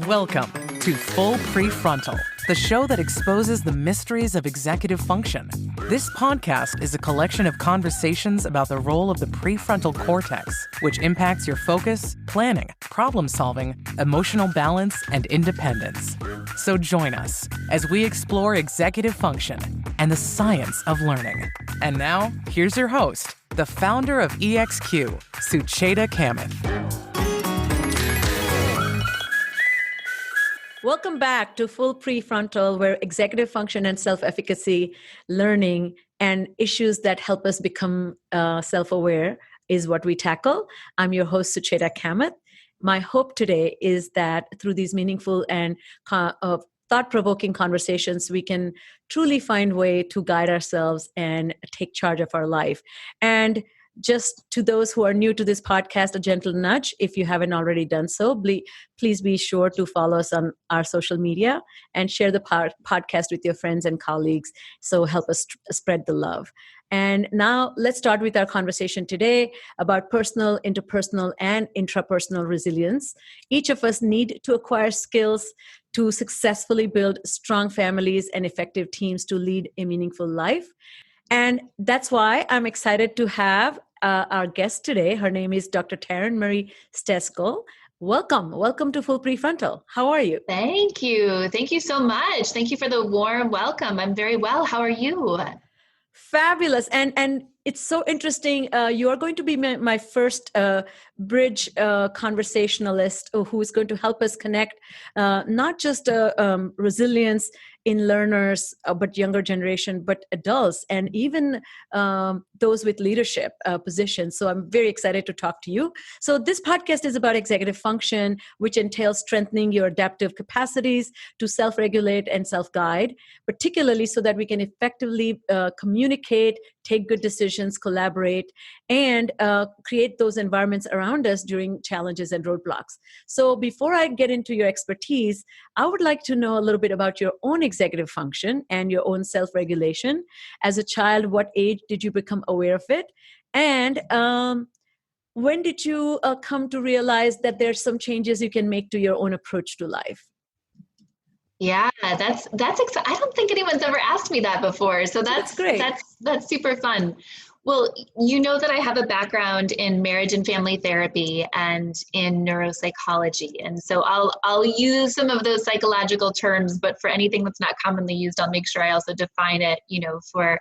Welcome to Full Prefrontal, the show that exposes the mysteries of executive function. This podcast is a collection of conversations about the role of the prefrontal cortex, which impacts your focus, planning, problem-solving, emotional balance, and independence. So join us as we explore executive function and the science of learning. And now, here's your host, the founder of EXQ, Sucheta Kamath. Welcome back to Full Prefrontal, where executive function and self-efficacy, learning, and issues that help us become self-aware is what we tackle. I'm your host, Sucheta Kamath. My hope today is that through these meaningful and thought-provoking conversations, we can truly find a way to guide ourselves and take charge of our life. And just to those who are new to this podcast, a gentle nudge. If you haven't already done so, please be sure to follow us on our social media and share the podcast with your friends and colleagues. So help us spread the love. And now let's start with our conversation today about personal, interpersonal, and intrapersonal resilience. Each of us need to acquire skills to successfully build strong families and effective teams to lead a meaningful life. And that's why I'm excited to have our guest today. Her name is Dr. Taryn Marie Stejskal. Welcome to Full Prefrontal. How are you? Thank you. Thank you so much. Thank you for the warm welcome. I'm very well. How are you? Fabulous. And it's so interesting. You are going to be my first bridge conversationalist who is going to help us connect not just resilience in learners, but younger generation, but adults, and even those with leadership positions. So I'm very excited to talk to you. So this podcast is about executive function, which entails strengthening your adaptive capacities to self-regulate and self-guide, particularly so that we can effectively communicate, take good decisions, collaborate, and create those environments around us during challenges and roadblocks. So before I get into your expertise, I would like to know a little bit about your own executive function and your own self-regulation. As a child, what age did you become aware of it? And when did you come to realize that there's some changes you can make to your own approach to life? Yeah, that's I don't think anyone's ever asked me that before. So that's great. That's super fun. Well, you know that I have a background in marriage and family therapy and in neuropsychology. And so I'll use some of those psychological terms, but for anything that's not commonly used, I'll make sure I also define it, for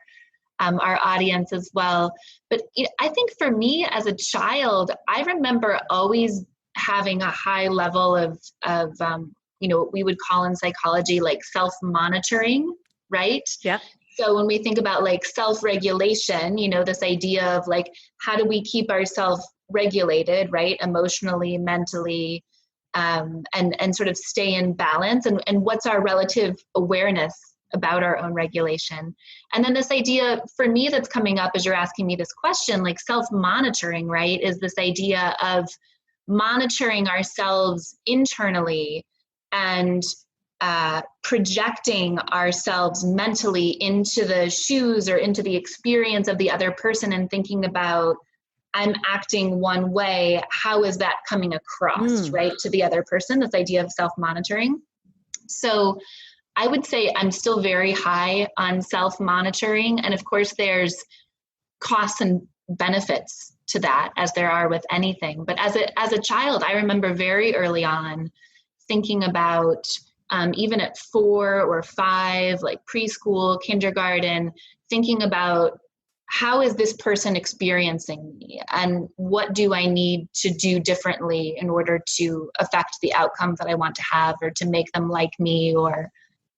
our audience as well. But I think for me as a child, I remember always having a high level of what we would call in psychology, like self-monitoring, right? Yeah. So when we think about like self-regulation, this idea of like, how do we keep ourselves regulated, right? Emotionally, mentally, and sort of stay in balance, and what's our relative awareness about our own regulation. And then this idea for me that's coming up as you're asking me this question, like self-monitoring, right, is this idea of monitoring ourselves internally and projecting ourselves mentally into the shoes or into the experience of the other person and thinking about, I'm acting one way, how is that coming across, right, to the other person, this idea of self-monitoring. So I would say I'm still very high on self-monitoring. And of course, there's costs and benefits to that, as there are with anything. But as a child, I remember very early on thinking about, even at 4 or 5, like preschool, kindergarten, thinking about how is this person experiencing me and what do I need to do differently in order to affect the outcome that I want to have or to make them like me or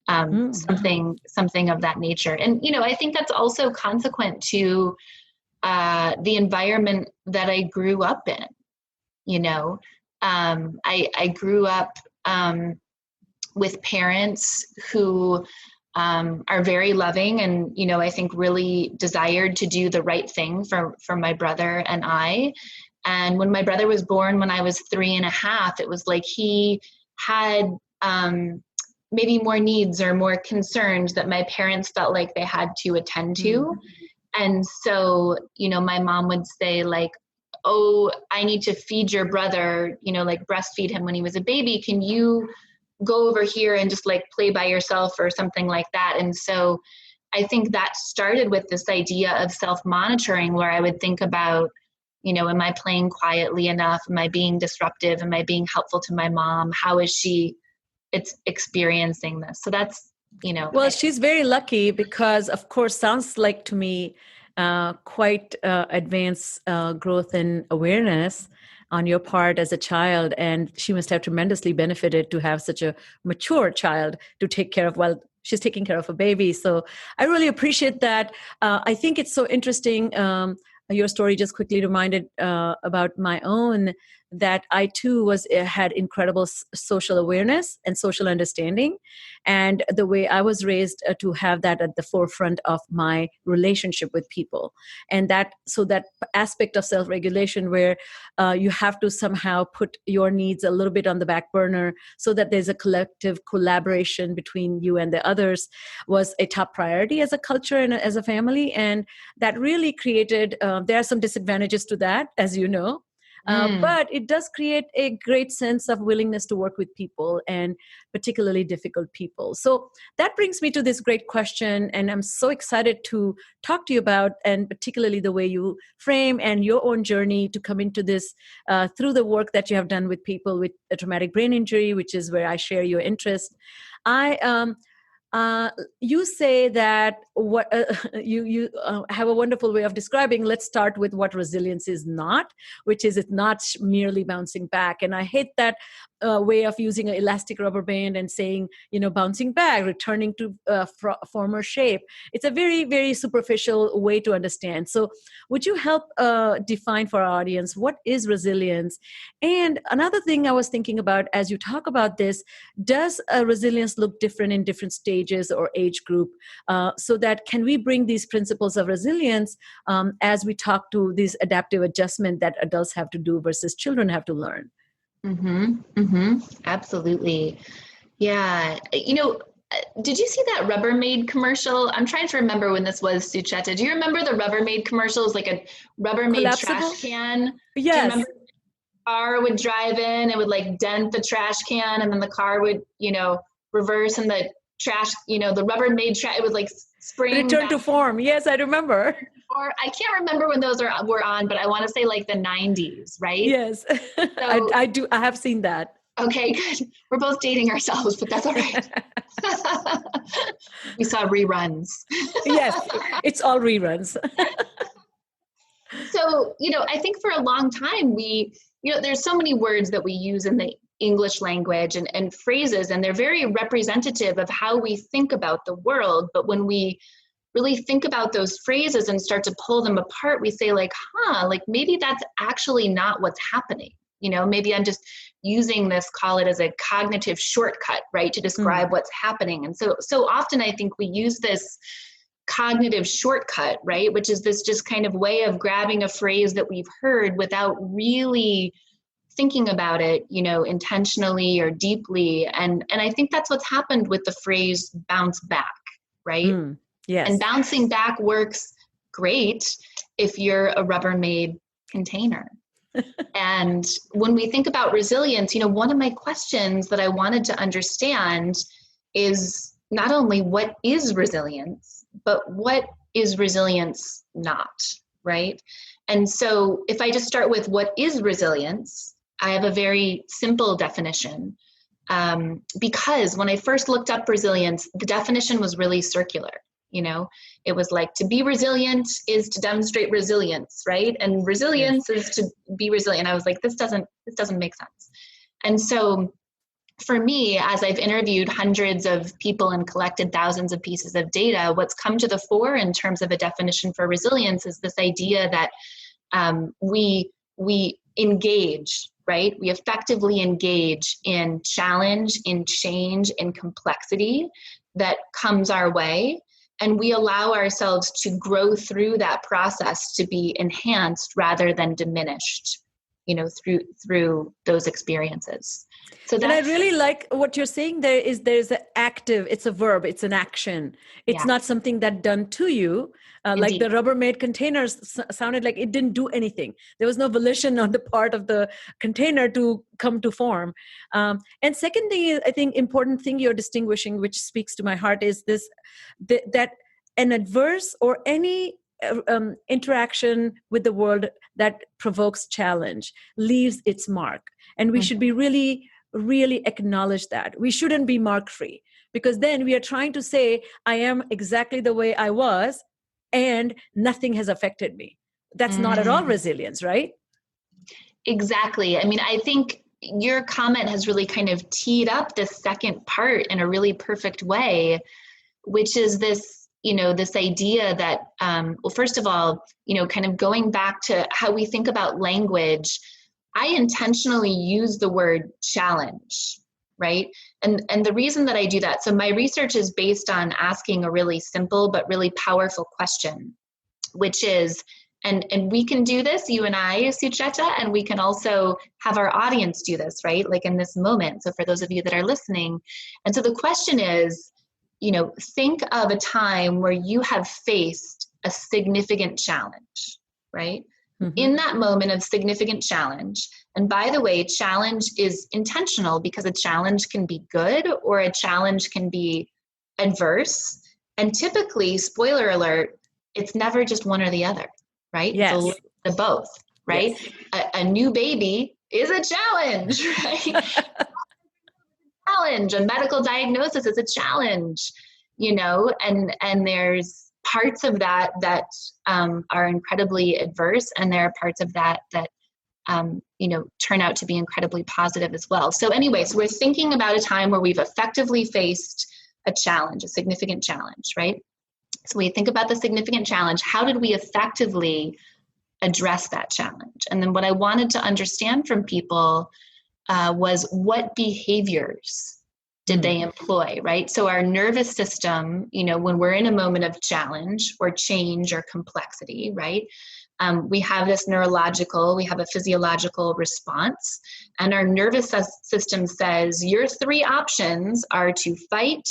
something of that nature. And, I think that's also consequent to the environment that I grew up in. I grew up with parents who are very loving and, I think really desired to do the right thing for my brother and I. And when my brother was born, when I was 3.5, it was like he had maybe more needs or more concerns that my parents felt like they had to attend to. Mm-hmm. And so, my mom would say like, oh, I need to feed your brother, like breastfeed him when he was a baby. Can you go over here and just like play by yourself or something like that. And so I think that started with this idea of self-monitoring, where I would think about, am I playing quietly enough? Am I being disruptive? Am I being helpful to my mom? How is she experiencing this? So that's, Well, she's very lucky because, of course, sounds like to me quite advanced growth and awareness on your part as a child. And she must have tremendously benefited to have such a mature child to take care of. Well, she's taking care of a baby. So I really appreciate that. I think it's so interesting. Your story just quickly reminded about my own, that I too had incredible social awareness and social understanding, and the way I was raised to have that at the forefront of my relationship with people. And that aspect of self-regulation where you have to somehow put your needs a little bit on the back burner so that there's a collective collaboration between you and the others was a top priority as a culture and as a family. And that really created, there are some disadvantages to that, as you know. But it does create a great sense of willingness to work with people, and particularly difficult people. So that brings me to this great question, and I'm so excited to talk to you about, and particularly the way you frame and your own journey to come into this through the work that you have done with people with a traumatic brain injury, which is where I share your interest. You say that what you have a wonderful way of describing. Let's start with what resilience is not, which is it's not merely bouncing back. And I hate that way of using an elastic rubber band and saying, bouncing back, returning to former shape. It's a very, very superficial way to understand. So would you help define for our audience what is resilience? And another thing I was thinking about as you talk about this, does resilience look different in different stages or age group? So that can we bring these principles of resilience as we talk to this adaptive adjustment that adults have to do versus children have to learn? Absolutely. Yeah. Did you see that Rubbermaid commercial? I'm trying to remember when this was, Sucheta. Do you remember the Rubbermaid commercials, like a Rubbermaid trash can? Yes. Do you remember the car would drive in, it would like dent the trash can, and then the car would, reverse, and the trash, the Rubbermaid trash, it would like spring return to form. Yes, I remember. Or I can't remember when those were on, but I want to say like the 90s, right? Yes, so, I do. I have seen that. Okay, good. We're both dating ourselves, but that's all right. We saw reruns. Yes, it's all reruns. So, I think for a long time, there's so many words that we use in the English language and phrases, and they're very representative of how we think about the world. But when we really think about those phrases and start to pull them apart, we say like, maybe that's actually not what's happening. Maybe I'm just using this, call it as a cognitive shortcut, right, to describe what's happening. And so often I think we use this cognitive shortcut, right, which is this just kind of way of grabbing a phrase that we've heard without really thinking about it, intentionally or deeply. And I think that's what's happened with the phrase bounce back, right? Yes. And bouncing back works great if you're a Rubbermaid container. And when we think about resilience, one of my questions that I wanted to understand is not only what is resilience, but what is resilience not, right? And so if I just start with what is resilience, I have a very simple definition. Because when I first looked up resilience, the definition was really circular. It was like, to be resilient is to demonstrate resilience, right? And resilience is to be resilient. I was like, this doesn't make sense. And so for me, as I've interviewed hundreds of people and collected thousands of pieces of data, what's come to the fore in terms of a definition for resilience is this idea that we engage, right? We effectively engage in challenge, in change, in complexity that comes our way. And we allow ourselves to grow through that process to be enhanced rather than diminished. through those experiences. So and I really like what you're saying there is there's an active, it's a verb, it's an action. It's not something that done to you. Like the Rubbermaid containers sounded like it didn't do anything. There was no volition on the part of the container to come to form. And second thing, I think important thing you're distinguishing, which speaks to my heart, is this, that an adverse or any interaction with the world that provokes challenge leaves its mark. And we should be really acknowledge that. We shouldn't be mark free, because then we are trying to say, I am exactly the way I was and nothing has affected me. That's not at all resilience, right? Exactly. I mean, I think your comment has really kind of teed up this second part in a really perfect way, which is this, this idea that, well, first of all, kind of going back to how we think about language, I intentionally use the word challenge, right? And the reason that I do that, so my research is based on asking a really simple but really powerful question, which is, and we can do this, you and I, Sucheta, and we can also have our audience do this, right? Like in this moment. So for those of you that are listening. And so the question is, think of a time where you have faced a significant challenge, right? In that moment of significant challenge. And by the way, challenge is intentional because a challenge can be good or a challenge can be adverse. And typically, spoiler alert, it's never just one or the other, right? Yes. It's a both, right? Yes. A new baby is a challenge, right? Challenge. A medical diagnosis is a challenge, and there's parts of that are incredibly adverse, and there are parts of that turn out to be incredibly positive as well. So anyway, so we're thinking about a time where we've effectively faced a challenge, a significant challenge, right? So we think about the significant challenge. How did we effectively address that challenge? And then what I wanted to understand from people was what behaviors did they employ, right? So our nervous system, when we're in a moment of challenge or change or complexity, right? We have this we have a physiological response, and our nervous system says your three options are to fight,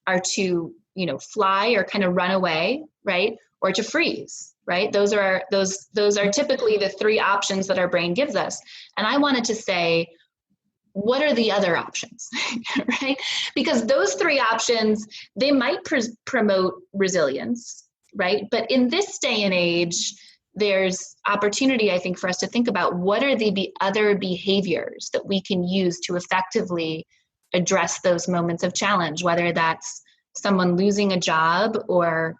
are to, fly or kind of run away, right? Or to freeze, right? Those are typically the three options that our brain gives us. And I wanted to say, what are the other options, right? Because those three options, they might promote resilience, right? But in this day and age, there's opportunity, I think, for us to think about what are the other behaviors that we can use to effectively address those moments of challenge, whether that's someone losing a job or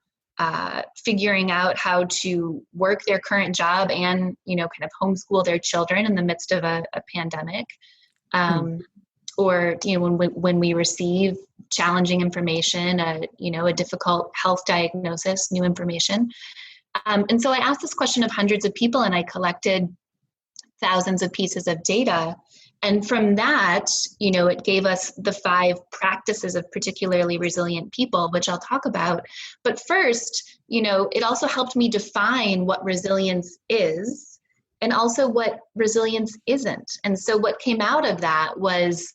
figuring out how to work their current job and, kind of homeschool their children in the midst of a pandemic. Or, when we receive challenging information, a difficult health diagnosis, new information. And so I asked this question of hundreds of people, and I collected thousands of pieces of data. And from that, it gave us the 5 practices of particularly resilient people, which I'll talk about. But first, it also helped me define what resilience is, and also what resilience isn't. And so what came out of that was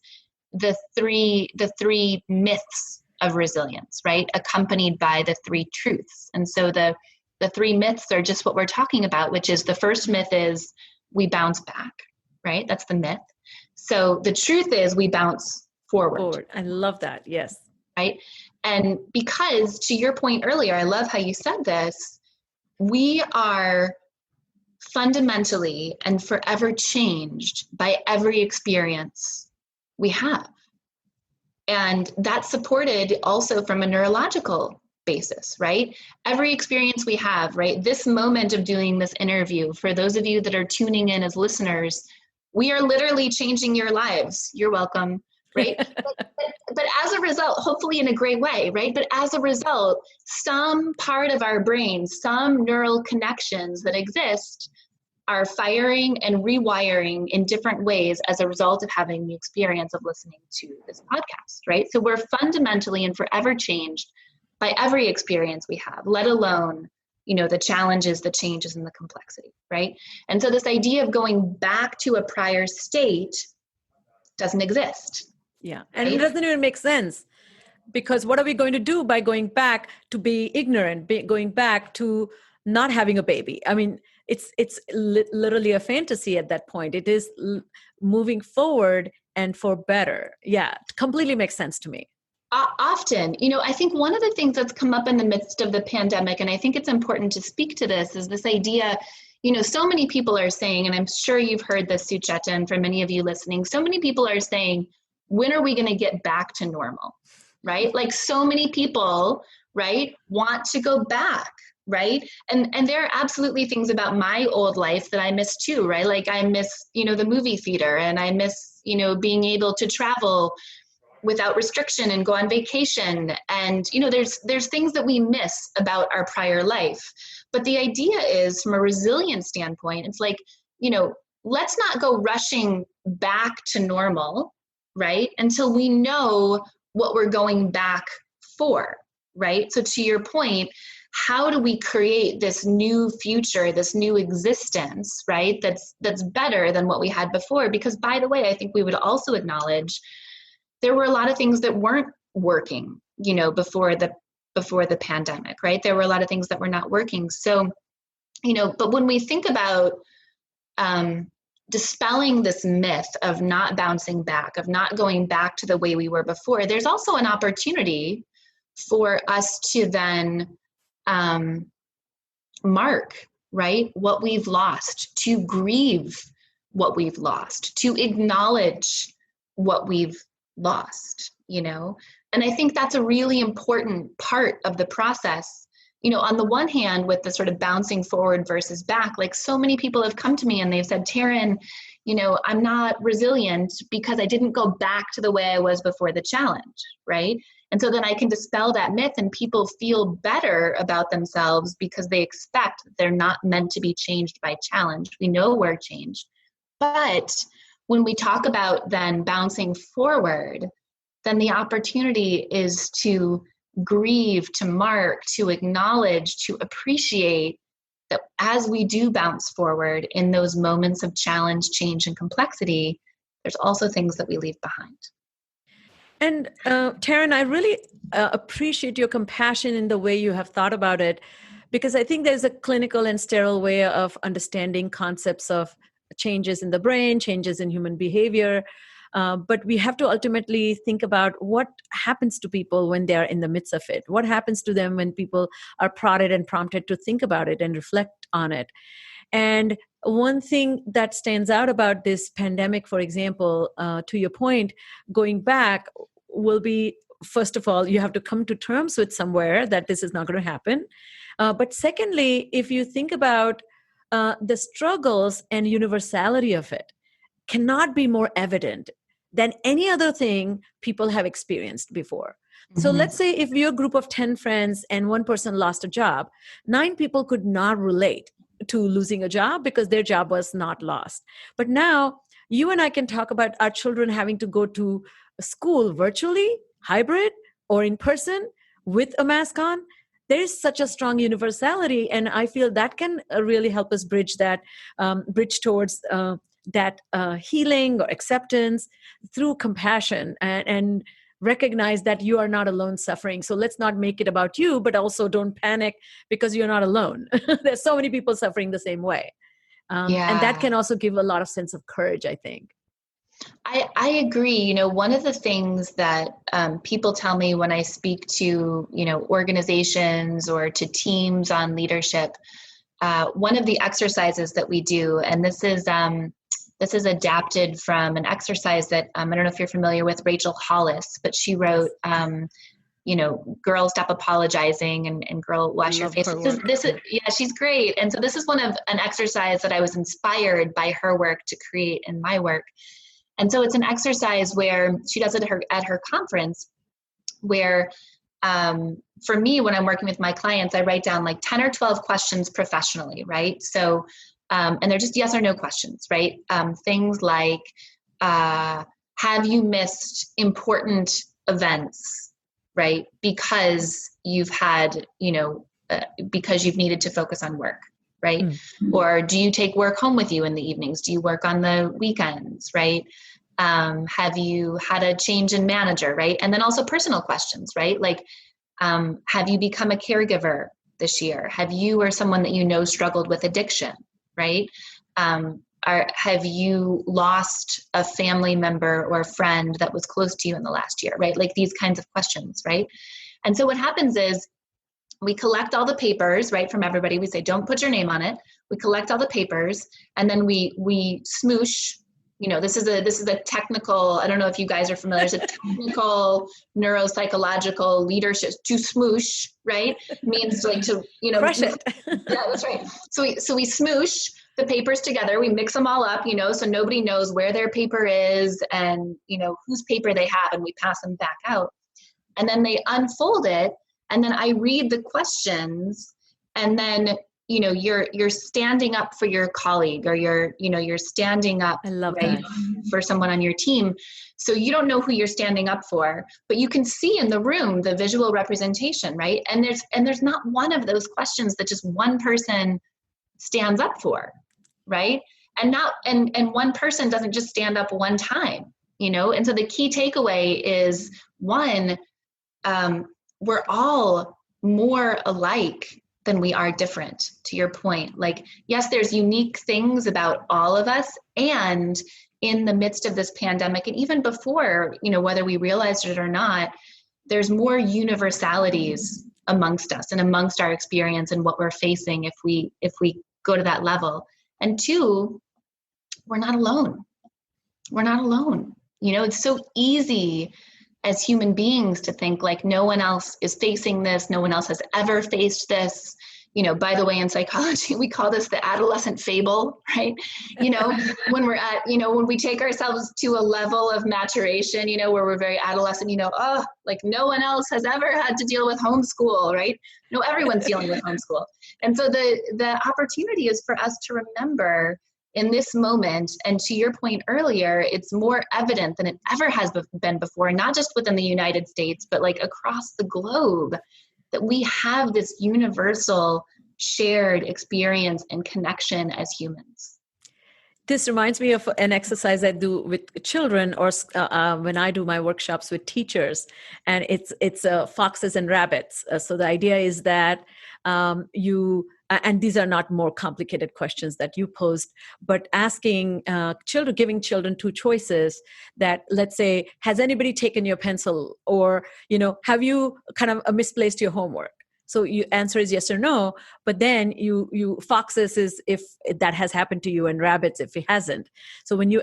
the three myths of resilience, right? Accompanied by the 3 truths. And so the 3 myths are just what we're talking about, which is the first myth is we bounce back, right? That's the myth. So the truth is we bounce forward. I love that. Yes. Right. And because to your point earlier, I love how you said this, we are fundamentally and forever changed by every experience we have. And that's supported also from a neurological basis, right? Every experience we have, right? This moment of doing this interview, for those of you that are tuning in as listeners, we are literally changing your lives. You're welcome, right? but as a result, hopefully in a great way, right? But as a result, some part of our brain, some neural connections that exist are firing and rewiring in different ways as a result of having the experience of listening to this podcast, right? So we're fundamentally and forever changed by every experience we have, let alone, the challenges, the changes, and the complexity, right? And so this idea of going back to a prior state doesn't exist. Yeah. And it doesn't even make sense, because what are we going to do by going back to be ignorant, going back to not having a baby? I mean, it's literally a fantasy at that point. It is moving forward and for better. Yeah, it completely makes sense to me. Often, I think one of the things that's come up in the midst of the pandemic, and I think it's important to speak to this, is this idea, so many people are saying, and I'm sure you've heard this, Sucheta, and for many of you listening, so many people are saying, when are we going to get back to normal, right? Like so many people, right, want to go back, right? And there are absolutely things about my old life that I miss too, right? Like I miss, the movie theater, and I miss, being able to travel without restriction and go on vacation. And, there's things that we miss about our prior life. But the idea is, from a resilience standpoint, it's like, let's not go rushing back to normal, right? Until we know what we're going back for, right? So to your point, how do we create this new future, this new existence, right? That's better than what we had before? Because by the way, I think we would also acknowledge there were a lot of things that weren't working, before the pandemic, right? There were a lot of things that were not working. So, but when we think about dispelling this myth of not bouncing back, of not going back to the way we were before, there's also an opportunity for us to then mark, right, what we've lost, to grieve what we've lost, to acknowledge what we've lost, and I think that's a really important part of the process. On the one hand, with the sort of bouncing forward versus back, like so many people have come to me and they've said, Taryn, I'm not resilient because I didn't go back to the way I was before the challenge, right? And so then I can dispel that myth and people feel better about themselves because they expect that they're not meant to be changed by challenge. We know we're changed. But when we talk about then bouncing forward, then the opportunity is to grieve, to mark, to acknowledge, to appreciate that as we do bounce forward in those moments of challenge, change, and complexity, there's also things that we leave behind. And Taryn, I really appreciate your compassion in the way you have thought about it, because I think there's a clinical and sterile way of understanding concepts of changes in the brain, changes in human behavior. But we have to ultimately think about what happens to people when they are in the midst of it. What happens to them when people are prodded and prompted to think about it and reflect on it. And one thing that stands out about this pandemic, for example, to your point, going back will be, first of all, you have to come to terms with somewhere that this is not going to happen. But secondly, if you think about the struggles and universality of it, cannot be more evident than any other thing people have experienced before. Mm-hmm. So let's say if you're a group of 10 friends and one person lost a job, 9 people could not relate to losing a job because their job was not lost. But now you and I can talk about our children having to go to school virtually, hybrid, or in person with a mask on. There is such a strong universality, and I feel that can really help us bridge towards that healing or acceptance through compassion and recognize that you are not alone suffering. So let's not make it about you, but also don't panic because you're not alone. There's so many people suffering the same way. And that can also give a lot of sense of courage, I think. I agree. One of the things that people tell me when I speak to, organizations or to teams on leadership, one of the exercises that we do, and this is adapted from an exercise that I don't know if you're familiar with Rachel Hollis, but she wrote, Girl, Stop Apologizing and Girl, Wash Your Face. She's great. And so this is an exercise that I was inspired by her work to create in my work. And so it's an exercise where she does it at her conference, where for me, when I'm working with my clients, I write down like 10 or 12 questions professionally, right? So, and they're just yes or no questions, right? Things like, have you missed important events, right? Because you've had, because you've needed to focus on work, right? Mm-hmm. Or do you take work home with you in the evenings? Do you work on the weekends, right? Have you had a change in manager, right? And then also personal questions, right? Like, have you become a caregiver this year? Have you or someone that you know struggled with addiction, right? Have you lost a family member or a friend that was close to you in the last year, right? Like these kinds of questions, right? And so what happens is we collect all the papers, right, from everybody. We say, don't put your name on it. We collect all the papers, and then we smoosh. You know, this is a technical, I don't know if you guys are familiar, it's a technical neuropsychological leadership. To smoosh, right, means like to, you know. Crush it. Yeah, that's right. So we smoosh the papers together, we mix them all up, you know, so nobody knows where their paper is and, you know, whose paper they have, and we pass them back out. And then they unfold it, and then I read the questions, and then, you know, you're standing up for your colleague, or you're standing up, I love right, that, for someone on your team. So you don't know who you're standing up for, but you can see in the room the visual representation, right? And there's not one of those questions that just one person stands up for, right? And one person doesn't just stand up one time, you know? And so the key takeaway is, one, we're all more alike than we are different, to your point. Like, yes, there's unique things about all of us. And in the midst of this pandemic, and even before, you know, whether we realized it or not, there's more universalities amongst us and amongst our experience and what we're facing if we go to that level. And two, we're not alone. We're not alone. You know, it's so easy as human beings to think like no one else is facing this, no one else has ever faced this. You know, by the way, in psychology, we call this the adolescent fable, right? You know, when we're at, you know, when we take ourselves to a level of maturation, you know, where we're very adolescent, you know, oh, like no one else has ever had to deal with homeschool, right? No, everyone's dealing with homeschool. And so the opportunity is for us to remember in this moment, and to your point earlier, it's more evident than it ever has been before, not just within the United States, but like across the globe, that we have this universal shared experience and connection as humans. This reminds me of an exercise I do with children, or when I do my workshops with teachers, and it's foxes and rabbits. So the idea is that and these are not more complicated questions that you posed, but asking giving children two choices that, let's say, has anybody taken your pencil, or, you know, have you kind of misplaced your homework? So your answer is yes or no, but then you foxes is if that has happened to you, and rabbits if it hasn't. So when you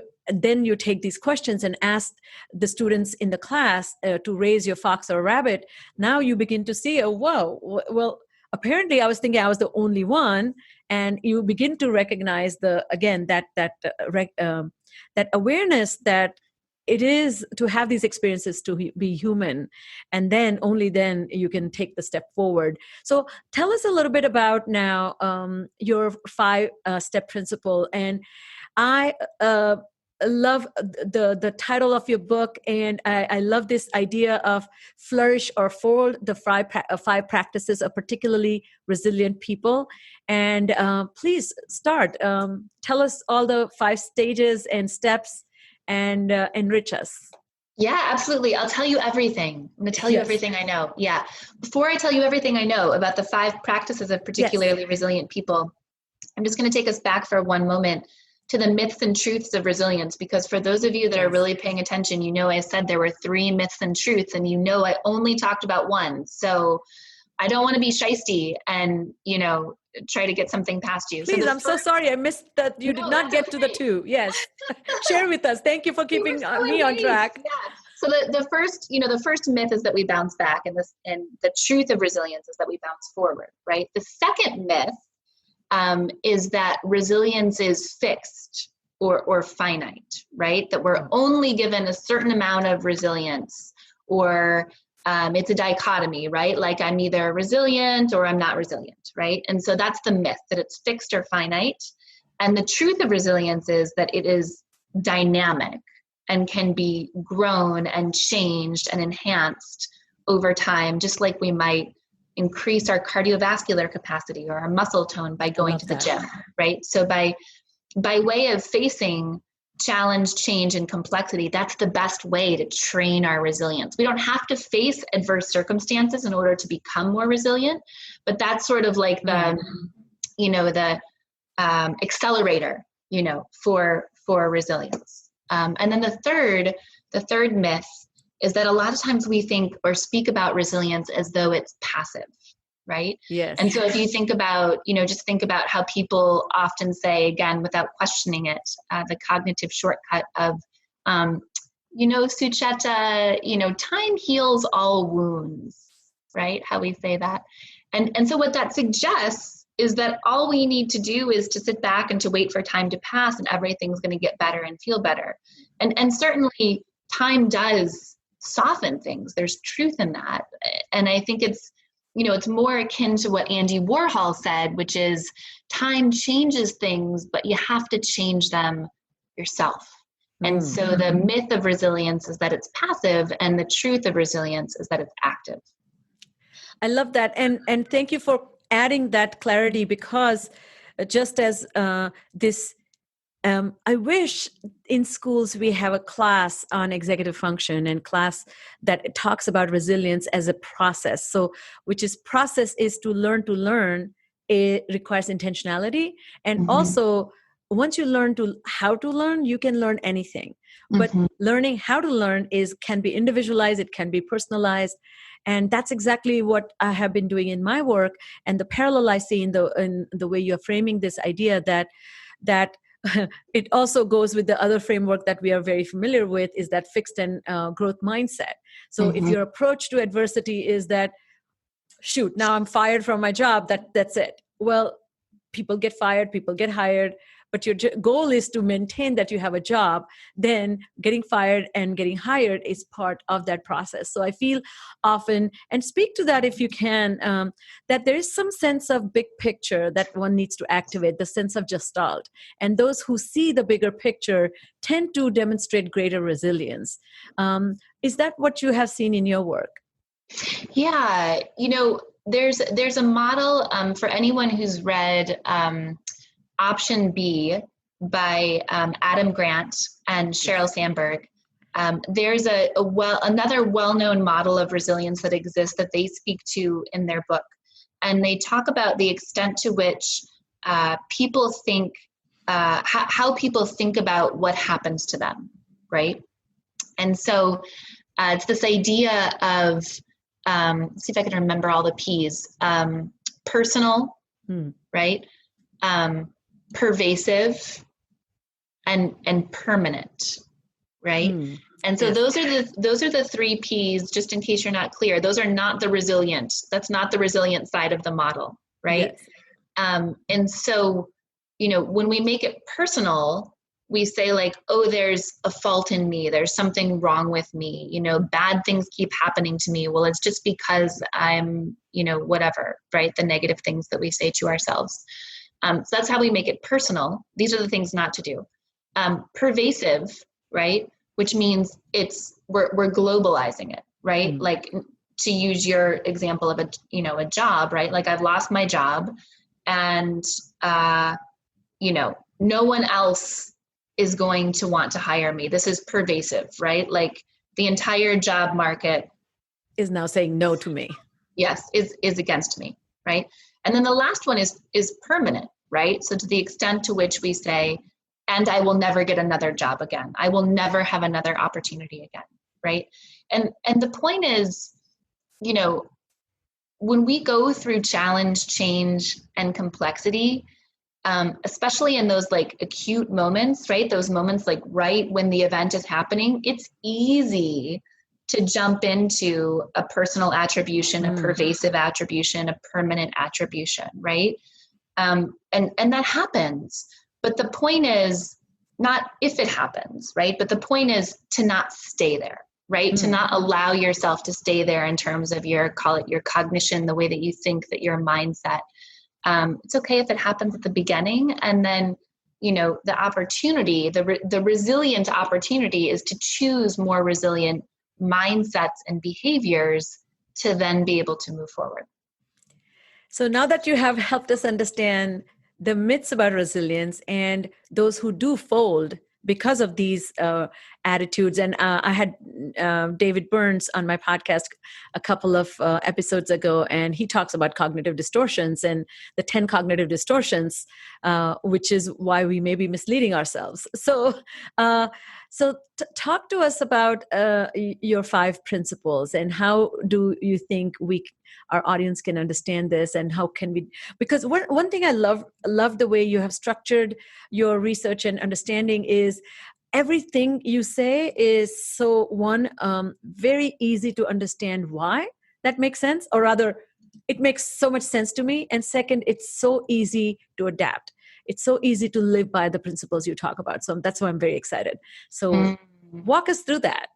take these questions and ask the students in the class to raise your fox or rabbit, now you begin to see, oh, whoa, well, apparently I was thinking I was the only one, and you begin to recognize that awareness that it is to have these experiences to be human, and then only then you can take the step forward. So tell us a little bit about now your 5-step principle. And I love the title of your book, and I love this idea of flourish or fold, the 5 practices of particularly resilient people. And please start. Tell us all the 5 stages and steps, and enrich us. Yeah, absolutely. I'll tell you everything. I'm going to tell you everything I know. Yeah. Before I tell you everything I know about the 5 practices of particularly resilient people, I'm just going to take us back for one moment to the myths and truths of resilience, because for those of you that are really paying attention, you know I said there were 3 myths and truths, and you know I only talked about one. So I don't want to be shysty and, you know, try to get something past you. Please, I'm so sorry. I missed that you did not get to the 2. Yes. Share with us. Thank you for keeping me on track. Yeah. So the first myth is that we bounce back, and the truth of resilience is that we bounce forward, right? The second myth is that resilience is fixed or finite, right? That we're only given a certain amount of resilience, or it's a dichotomy, right? Like I'm either resilient or I'm not resilient, right? And so that's the myth, that it's fixed or finite. And the truth of resilience is that it is dynamic and can be grown and changed and enhanced over time, just like we might increase our cardiovascular capacity or our muscle tone by going to the gym, right? So by way of facing challenge, change, and complexity, that's the best way to train our resilience. We don't have to face adverse circumstances in order to become more resilient, but that's sort of like the, the accelerator, for resilience. And then the third myth is that a lot of times we think or speak about resilience as though it's passive, right? Yes. And so if you think about, just think about how people often say, again, without questioning it, the cognitive shortcut of, Sucheta, time heals all wounds, right? How we say that. And so what that suggests is that all we need to do is to sit back and to wait for time to pass and everything's going to get better and feel better. And certainly time does soften things. There's truth in that. And I think it's more akin to what Andy Warhol said, which is time changes things, but you have to change them yourself. And so the myth of resilience is that it's passive, and the truth of resilience is that it's active. I love that. And thank you for adding that clarity, because just as I wish in schools we have a class on executive function and class that talks about resilience as a process. So, process is to learn. It requires intentionality. And also, once you learn how to learn, you can learn anything. But learning how to learn can be individualized, it can be personalized. And that's exactly what I have been doing in my work. And the parallel I see in the way you're framing this idea that it also goes with the other framework that we are very familiar with, is that fixed and growth mindset. So if your approach to adversity is that, shoot, now I'm fired from my job, that's it. Well, people get fired, people get hired, but your goal is to maintain that you have a job, then getting fired and getting hired is part of that process. So I feel often, and speak to that if you can, that there is some sense of big picture that one needs to activate, the sense of gestalt. And those who see the bigger picture tend to demonstrate greater resilience. Is that what you have seen in your work? Yeah, there's a model for anyone who's read Option B by Adam Grant and Sheryl Sandberg. There's another well-known model of resilience that exists that they speak to in their book. And they talk about the extent to which people think, how people think about what happens to them, right? And so it's this idea of, let's see if I can remember all the P's, personal, right? Pervasive and permanent, right? And so those are the three P's, just in case you're not clear. Those are not the resilient. That's not the resilient side of the model, right? Yes. And so, when we make it personal, we say like, oh, there's a fault in me. There's something wrong with me. Bad things keep happening to me. Well, it's just because I'm, whatever, right? The negative things that we say to ourselves. So that's how we make it personal. These are the things not to do. Pervasive, right? Which means we're globalizing it, right? Like, to use your example of a job, right? Like, I've lost my job, and no one else is going to want to hire me. This is pervasive, right? Like, the entire job market is now saying no to me. Yes, is against me, right? And then the last one is permanent, right? So to the extent to which we say, and I will never get another job again. I will never have another opportunity again, right? And the point is, when we go through challenge, change, and complexity, especially in those like acute moments, right? Those moments like right when the event is happening, it's easy to jump into a personal attribution, a pervasive attribution, a permanent attribution, right? And that happens. But the point is not if it happens, right? But the point is to not stay there, right? To not allow yourself to stay there in terms of call it your cognition, the way that you think, that your mindset. It's okay if it happens at the beginning, and then, the opportunity, the resilient opportunity is to choose more resilient mindsets and behaviors to then be able to move forward. So now that you have helped us understand the myths about resilience and those who do fold because of these attitudes, and I had David Burns on my podcast a couple of episodes ago, and he talks about cognitive distortions and the 10 cognitive distortions, which is why we may be misleading ourselves. So, talk to us about your 5 principles, and how do you think our audience can understand this, and how can we, because one thing I love the way you have structured your research and understanding is everything you say is so very easy to understand why that makes sense, or rather it makes so much sense to me, and second, it's so easy to adapt. It's so easy to live by the principles you talk about. So that's why I'm very excited. So walk us through that.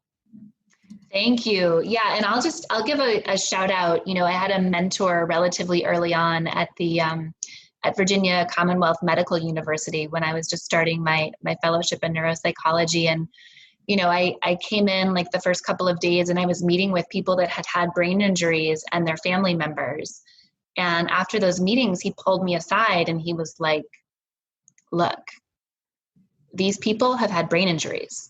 Thank you. Yeah. And I'll give a shout out. I had a mentor relatively early on at at Virginia Commonwealth Medical University when I was just starting my fellowship in neuropsychology. And, I came in like the first couple of days and I was meeting with people that had brain injuries and their family members. And after those meetings, he pulled me aside and he was like, look, these people have had brain injuries.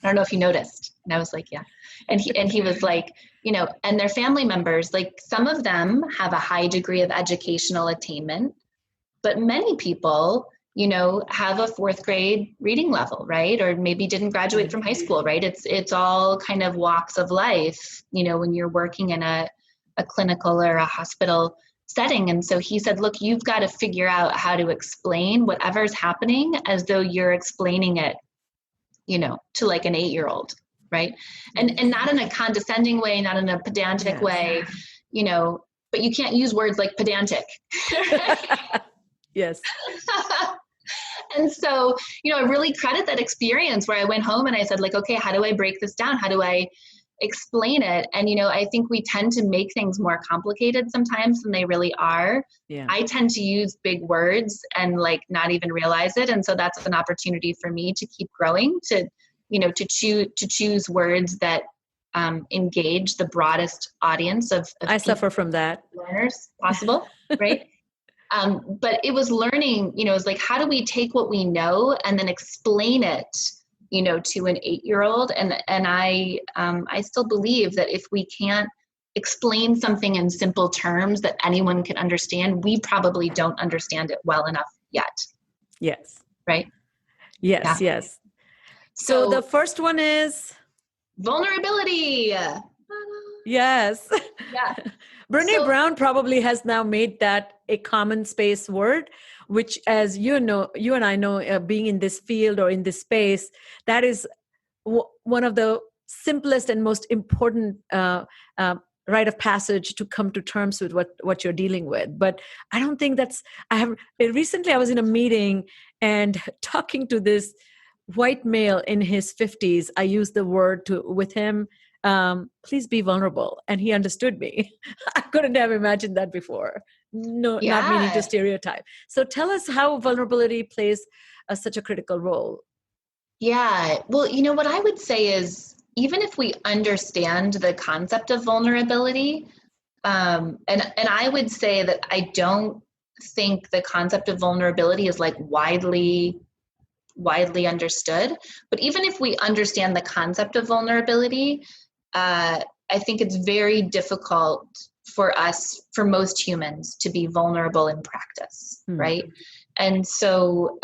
I don't know if you noticed. And I was like, yeah. And he was like, and their family members, like some of them have a high degree of educational attainment, but many people, have a 4th grade reading level, right? Or maybe didn't graduate from high school, right? It's all kind of walks of life, when you're working in a clinical or a hospital setting. And so he said, look, you've got to figure out how to explain whatever's happening as though you're explaining it, to like an 8-year-old, right? And not in a condescending way, not in a pedantic way, but you can't use words like pedantic. Yes. And so, I really credit that experience where I went home and I said like, okay, how do I break this down? How do I explain it? And, I think we tend to make things more complicated sometimes than they really are. Yeah. I tend to use big words and like not even realize it. And so that's an opportunity for me to keep growing, to choose words that engage the broadest audience of I suffer from that. Learners possible, right? But it was learning, it was like, how do we take what we know and then explain it, to an 8-year-old? And I still believe that if we can't explain something in simple terms that anyone can understand, we probably don't understand it well enough yet. Yes. Right? Yes. Yeah. Yes. So the first one is vulnerability. Yes. Yeah. Brené Brown probably has now made that a common space word, which, as you and I know, being in this field or in this space, that is one of the simplest and most important rite of passage to come to terms with what you're dealing with. But I don't think recently I was in a meeting and talking to this white male in his 50s. I used the word with him, please be vulnerable. And he understood me. I couldn't have imagined that before. No, yeah. Not meaning to stereotype. So tell us how vulnerability plays such a critical role. Yeah. Well, what I would say is, even if we understand the concept of vulnerability, and I would say that I don't think the concept of vulnerability is like widely understood. But even if we understand the concept of vulnerability, I think it's very difficult for most humans to be vulnerable in practice, right? And so,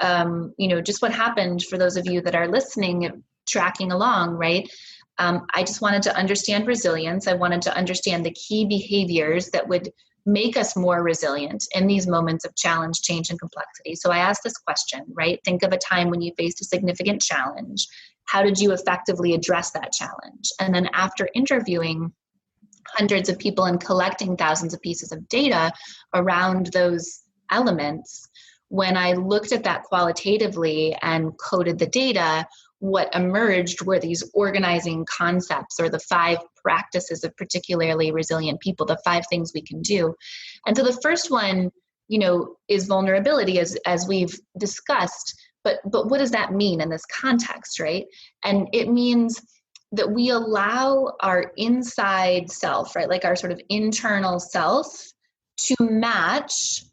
just what happened for those of you that are listening, tracking along, right? I just wanted to understand resilience. I wanted to understand the key behaviors that would make us more resilient in these moments of challenge, change, and complexity. So I asked this question, right? Think of a time when you faced a significant challenge. How did you effectively address that challenge? And then after interviewing hundreds of people and collecting thousands of pieces of data around those elements, when I looked at that qualitatively and coded the data, what emerged were these organizing concepts, or the 5 practices of particularly resilient people, the 5 things we can do. And so the first one, is vulnerability, as we've discussed. But what does that mean in this context, right? And it means that we allow our inside self, right, like our sort of internal self, to match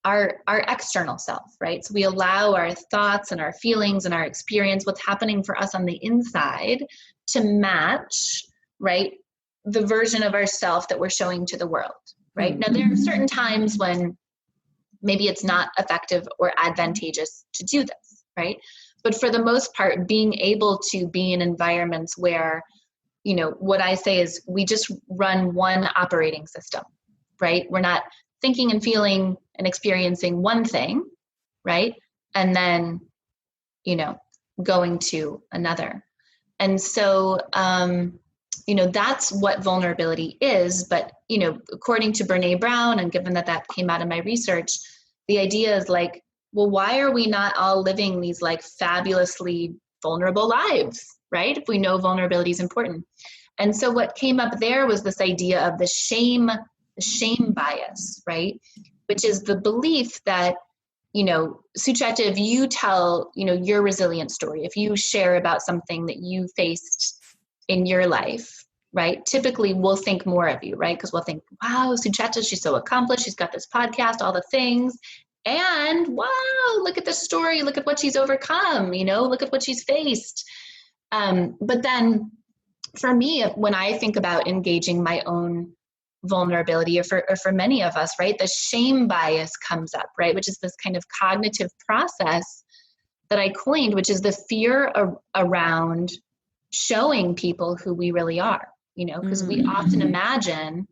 our external self, right? So we allow our thoughts and our feelings and our experience, what's happening for us on the inside, to match, right, the version of ourself that we're showing to the world, right? Now, there are certain times when maybe it's not effective or advantageous to do this, right? But for the most part, being able to be in environments where, you know, what I say is we just run one operating system, right? We're not thinking and feeling and experiencing one thing, right? And then, you know, going to another. And so, you know, that's what vulnerability is. But, you know, according to Brene Brown, and given that that came out in my research, the idea is like, well, why are we not all living these like fabulously vulnerable lives, right? If we know vulnerability is important. And so what came up there was this idea of the shame bias, right? Which is the belief that, you know, Sucheta, if you tell, you know, your resilient story, if you share about something that you faced in your life, right? Typically we'll think more of you, right? Because we'll think, wow, Sucheta, she's so accomplished. She's got this podcast, all the things. And wow, look at this story. Look at what she's overcome, you know, look at what she's faced. But then for me, when I think about engaging my own vulnerability, or for many of us, right, the shame bias comes up, right, which is this kind of cognitive process that I coined, which is the fear around showing people who we really are, you know, because we often imagine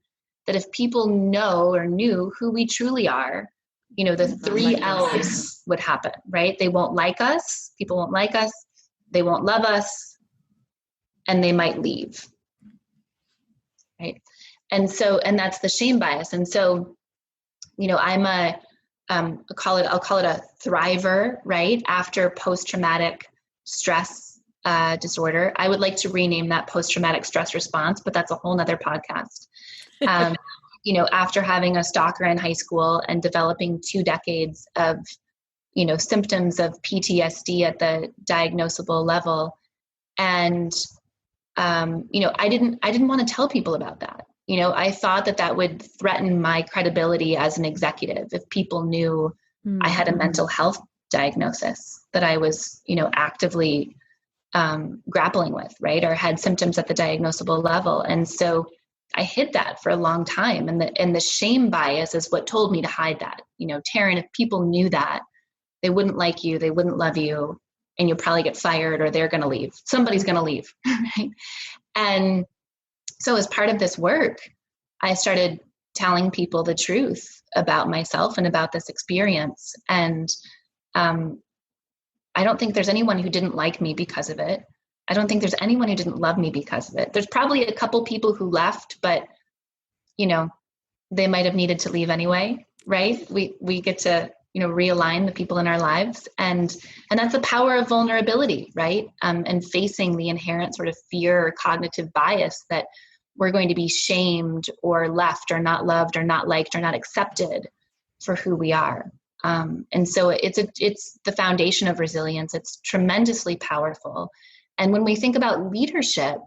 that if people know or knew who we truly are, you know, the three L's would happen, right? They won't like us, people won't like us, they won't love us, and they might leave, right? And so, and that's the shame bias. And so, you know, I'll call it a thriver, right? After post-traumatic stress disorder. I would like to rename that post-traumatic stress response, but that's a whole nother podcast. You know, after having a stalker in high school and developing 2 decades of, you know, symptoms of PTSD at the diagnosable level. And, you know, I didn't want to tell people about that. You know, I thought that would threaten my credibility as an executive if people knew I had a mental health diagnosis that I was, you know, actively grappling with, right? Or had symptoms at the diagnosable level. And so I hid that for a long time. And the shame bias is what told me to hide that. You know, Taryn, if people knew that, they wouldn't like you, they wouldn't love you, and you'll probably get fired, or they're going to leave. Somebody's going to leave, right? And so as part of this work, I started telling people the truth about myself and about this experience. And I don't think there's anyone who didn't like me because of it. I don't think there's anyone who didn't love me because of it. There's probably a couple people who left, but, you know, they might have needed to leave anyway, right? We get to, you know, realign the people in our lives. And that's the power of vulnerability, right? And facing the inherent sort of fear or cognitive bias that we're going to be shamed or left or not loved or not liked or not accepted for who we are. And so it's the foundation of resilience. It's tremendously powerful. And when we think about leadership,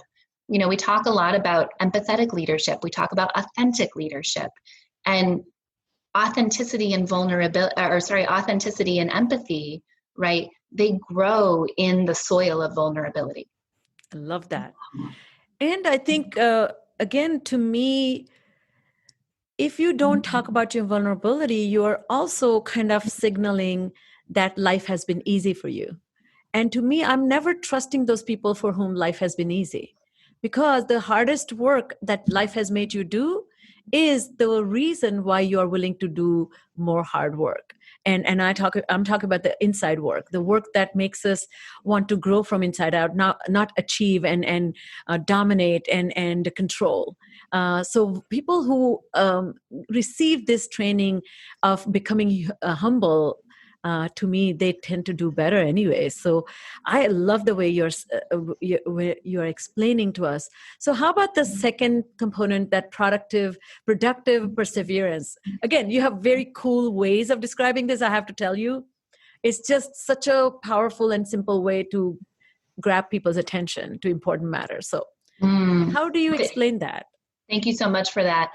you know, we talk a lot about empathetic leadership. We talk about authentic leadership, and authenticity and authenticity and empathy, right? They grow in the soil of vulnerability. I love that. And I think, again, to me, if you don't talk about your vulnerability, you are also kind of signaling that life has been easy for you. And to me, I'm never trusting those people for whom life has been easy, because the hardest work that life has made you do is the reason why you are willing to do more hard work. And I'm talking about the inside work, the work that makes us want to grow from inside out, not achieve and dominate and control. So people who receive this training of becoming humble, to me, they tend to do better anyway. So I love the way you're explaining to us. So how about the second component, that productive perseverance? Again, you have very cool ways of describing this, I have to tell you. It's just such a powerful and simple way to grab people's attention to important matters. So how do you explain that? Thank you so much for that.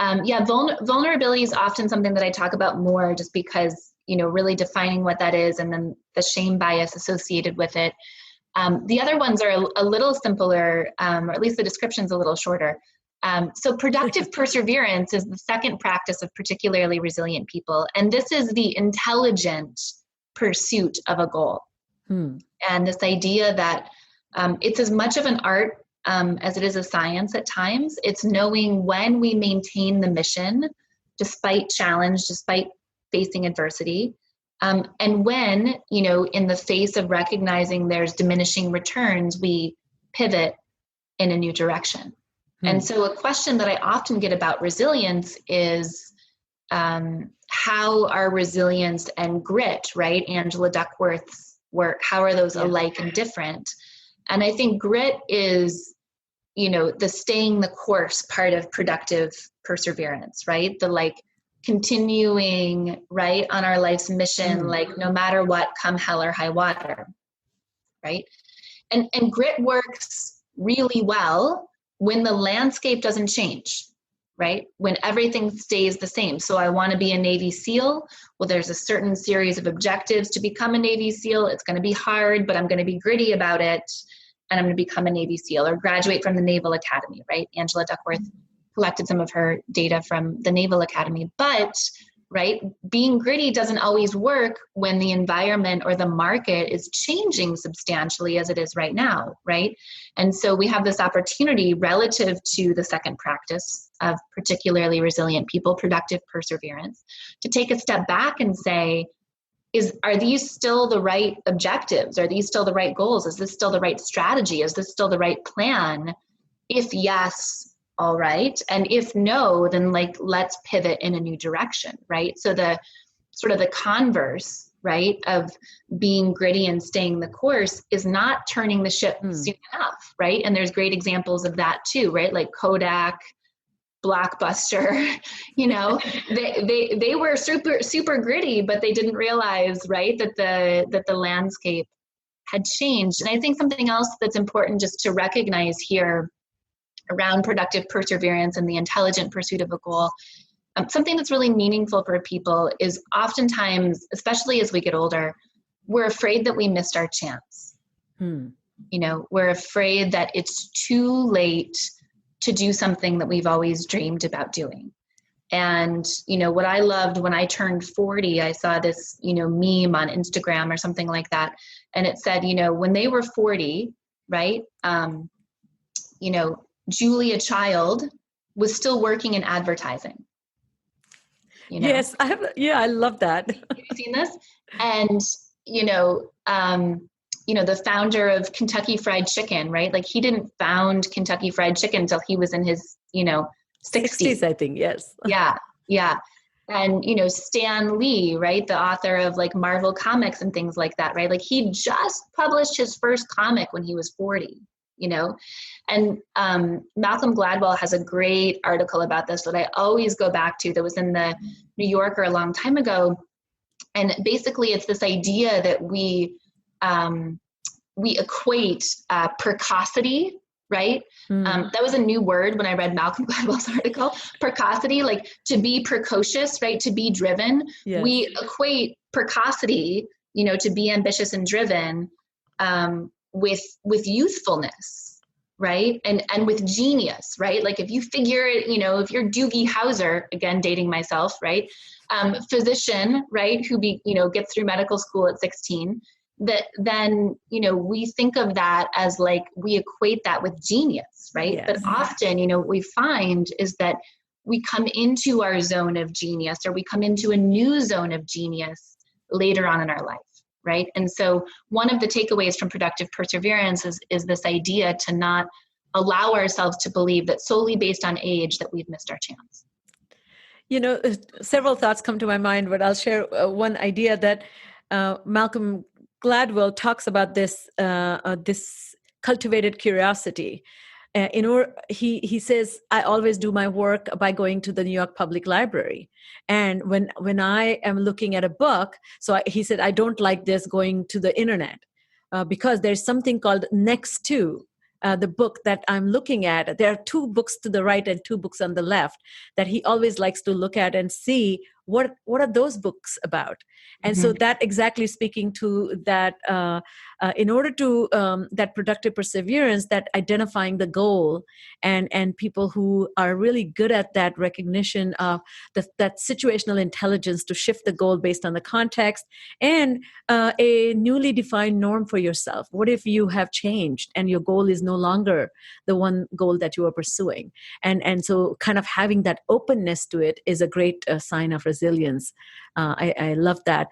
Vulnerability is often something that I talk about more just because, really defining what that is and then the shame bias associated with it. The other ones are a little simpler, or at least the description's a little shorter. So productive perseverance is the second practice of particularly resilient people. And this is the intelligent pursuit of a goal. And this idea that it's as much of an art as it is a science at times. It's knowing when we maintain the mission, despite challenge, despite facing adversity. And when, in the face of recognizing there's diminishing returns, we pivot in a new direction. And so a question that I often get about resilience is how are resilience and grit, right? Angela Duckworth's work, how are those alike and different? And I think grit is, the staying the course part of productive perseverance, right? The continuing, right, on our life's mission, no matter what, come hell or high water, right? And grit works really well when the landscape doesn't change, right? When everything stays the same. So I want to be a Navy SEAL. Well, there's a certain series of objectives to become a Navy SEAL. It's going to be hard, but I'm going to be gritty about it. And I'm going to become a Navy SEAL or graduate from the Naval Academy, right? Angela Duckworth collected some of her data from the Naval Academy. But, right, being gritty doesn't always work when the environment or the market is changing substantially as it is right now, right? And so we have this opportunity relative to the second practice of particularly resilient people, productive perseverance, to take a step back and say, are these still the right objectives? Are these still the right goals? Is this still the right strategy? Is this still the right plan? If yes, all right. And if no, then let's pivot in a new direction, right? So the sort of the converse, right, of being gritty and staying the course is not turning the ship soon enough, right? And there's great examples of that too, right? Like Kodak, Blockbuster, they were super gritty, but they didn't realize, right, that the landscape had changed. And I think something else that's important just to recognize here around productive perseverance and the intelligent pursuit of a goal, something that's really meaningful for people is oftentimes, especially as we get older, we're afraid that we missed our chance. We're afraid that it's too late to do something that we've always dreamed about doing. And, what I loved when I turned 40, I saw this, meme on Instagram or something like that. And it said, when they were 40, right, Julia Child was still working in advertising. Yes, I love that. Have you seen this? And, the founder of Kentucky Fried Chicken, right? He didn't found Kentucky Fried Chicken until he was in his, 60s, I think. Yes. Yeah. And, Stan Lee, right? The author of Marvel Comics and things like that, right? He just published his first comic when he was 40, and Malcolm Gladwell has a great article about this that I always go back to that was in the New Yorker a long time ago. And basically it's this idea that we equate precocity, right? That was a new word when I read Malcolm Gladwell's article, precocity, to be precocious, right? To be driven. Yes. We equate precocity, to be ambitious and driven with youthfulness, right? And with genius, right? If you figure it, if you're Doogie Howser, again, dating myself, right? Physician, right? Who gets through medical school at 16, then we think of that as we equate that with genius, right? Yes. But often, what we find is that we come into our zone of genius, or we come into a new zone of genius later on in our life, right? And so one of the takeaways from productive perseverance is this idea to not allow ourselves to believe that solely based on age that we've missed our chance. Several thoughts come to my mind, but I'll share one idea that Malcolm Gladwell talks about this cultivated curiosity. He says, I always do my work by going to the New York Public Library. And when I am looking at a book, he said, I don't like this going to the internet because there's something called next to the book that I'm looking at, there are 2 books to the right and 2 books on the left that he always likes to look at and see what are those books about. And so that exactly speaking to that, in order to that productive perseverance, that identifying the goal, and people who are really good at that recognition of that situational intelligence to shift the goal based on the context, and a newly defined norm for yourself. What if you have changed and your goal is no longer the one goal that you are pursuing? And so kind of having that openness to it is a great sign of resilience. I love that.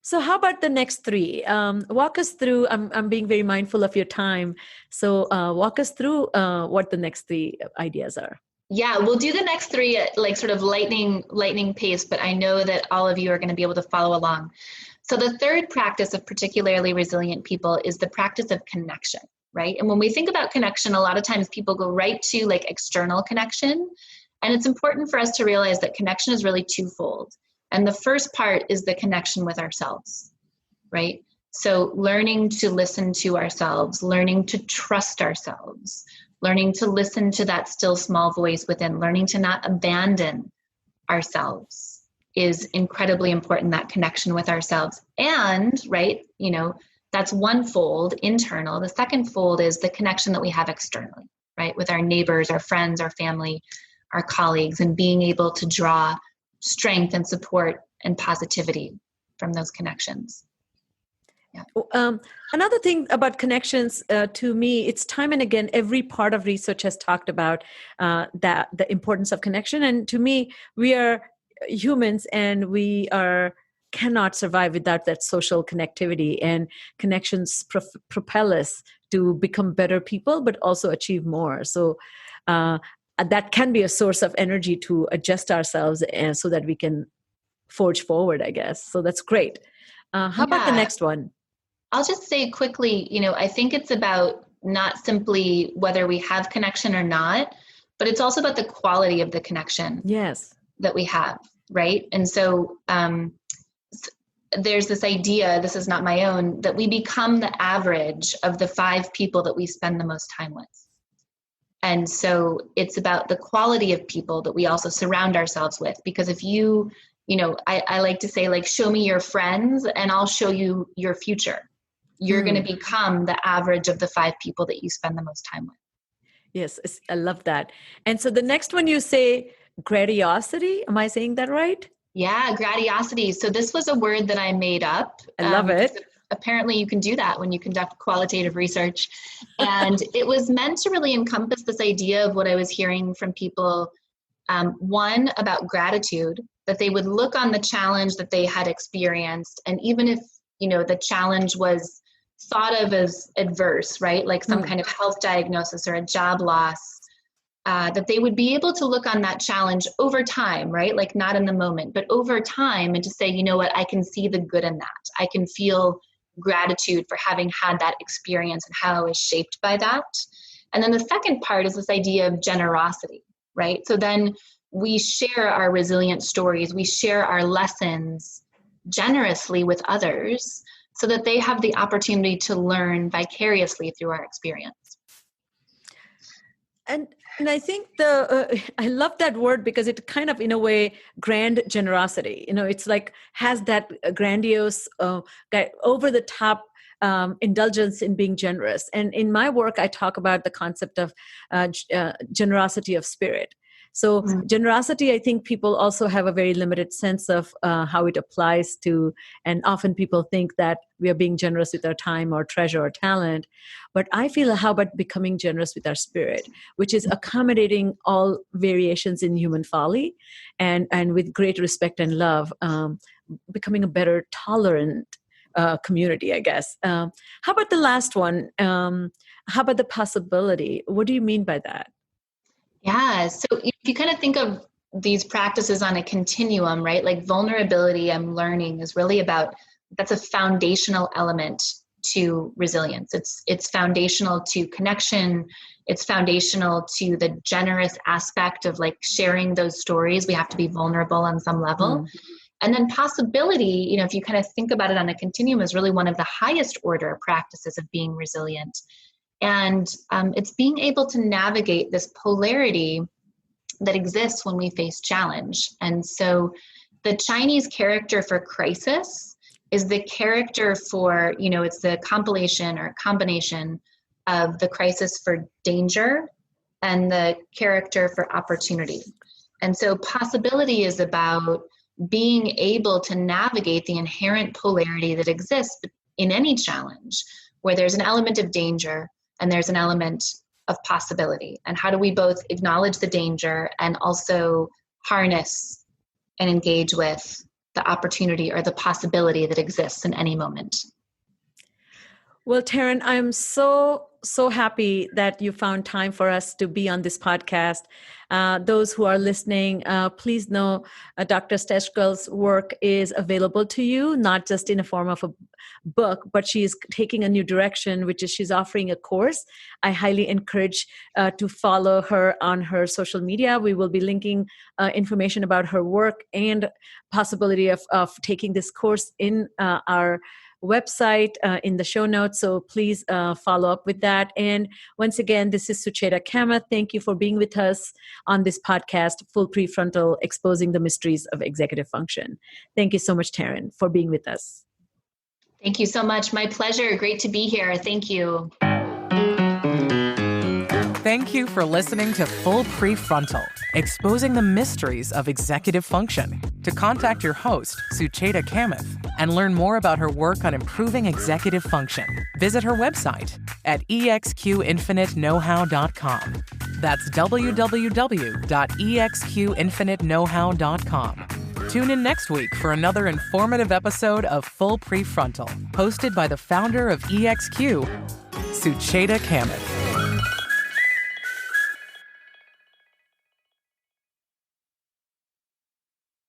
So how about the next 3? Walk us through, I'm being very mindful of your time. So walk us through what the next 3 ideas are. Yeah, we'll do the next 3 at like sort of lightning pace, but I know that all of you are going to be able to follow along. So the third practice of particularly resilient people is the practice of connection, right? And when we think about connection, a lot of times people go right to like external connection. And it's important for us to realize that connection is really twofold. And the first part is the connection with ourselves, right? So learning to listen to ourselves, learning to trust ourselves, learning to listen to that still small voice within, learning to not abandon ourselves is incredibly important, that connection with ourselves. And, right, that's one fold, internal. The second fold is the connection that we have externally, right, with our neighbors, our friends, our family, our colleagues, and being able to draw strength and support and positivity from those connections. Yeah. Another thing about connections, to me, it's time and again, every part of research has talked about that the importance of connection. And to me, we are humans and we cannot survive without that social connectivity, and connections propel us to become better people, but also achieve more. So that can be a source of energy to adjust ourselves and so that we can forge forward, I guess. So that's great. How about the next one? I'll just say quickly, I think it's about not simply whether we have connection or not, but it's also about the quality of the connection that we have, right? And so there's this idea, this is not my own, that we become the average of the 5 people that we spend the most time with. And so it's about the quality of people that we also surround ourselves with. Because if I like to say, like, show me your friends and I'll show you your future. You're going to become the average of the 5 people that you spend the most time with. Yes, I love that. And so the next one you say gradiosity. Am I saying that right? Yeah, gradiosity. So this was a word that I made up. I love it. Apparently you can do that when you conduct qualitative research. And it was meant to really encompass this idea of what I was hearing from people. One, about gratitude, that they would look on the challenge that they had experienced. And even if, the challenge was thought of as adverse, right? Like some kind of health diagnosis or a job loss, that they would be able to look on that challenge over time, right? Like not in the moment, but over time, and to say, you know what, I can see the good in that. I can feel gratitude for having had that experience and how I was shaped by that. And then the second part is this idea of generosity, right? So then we share our resilient stories, we share our lessons generously with others so that they have the opportunity to learn vicariously through our experience. And I think I love that word because it kind of, in a way, grand generosity. It's like has that grandiose, over the top indulgence in being generous. And in my work, I talk about the concept of generosity of spirit. So generosity, I think people also have a very limited sense of how it applies to, and often people think that we are being generous with our time or treasure or talent. But I feel, how about becoming generous with our spirit, which is accommodating all variations in human folly and with great respect and love, becoming a better tolerant community, I guess. How about the last one? How about the possibility? What do you mean by that? Yeah. So if you kind of think of these practices on a continuum, right? Like vulnerability, I'm learning, is really about, that's a foundational element to resilience. It's foundational to connection. It's foundational to the generous aspect of like sharing those stories. We have to be vulnerable on some level. And then possibility, if you kind of think about it on a continuum, is really one of the highest order practices of being resilient. And it's being able to navigate this polarity that exists when we face challenge. And so the Chinese character for crisis is the character for, it's the compilation or combination of the crisis for danger and the character for opportunity. And so possibility is about being able to navigate the inherent polarity that exists in any challenge, where there's an element of danger and there's an element of possibility. And how do we both acknowledge the danger and also harness and engage with the opportunity or the possibility that exists in any moment? Well, Taryn, I'm so happy that you found time for us to be on this podcast. Those who are listening, please know Dr. Stejskal's work is available to you, not just in a form of a book, but she's taking a new direction, which is she's offering a course. I highly encourage to follow her on her social media. We will be linking information about her work and possibility of taking this course in our website in the show notes. So please follow up with that. And once again, this is Sucheta Kamath. Thank you for being with us on this podcast, Full Prefrontal, Exposing the Mysteries of Executive Function. Thank you so much, Taryn, for being with us. Thank you so much. My pleasure. Great to be here. Thank you. Thank you for listening to Full Prefrontal, Exposing the Mysteries of Executive Function. To contact your host, Sucheta Kamath, and learn more about her work on improving executive function, visit her website at exqinfiniteknowhow.com. That's www.exqinfiniteknowhow.com. Tune in next week for another informative episode of Full Prefrontal, hosted by the founder of EXQ, Sucheta Kamath.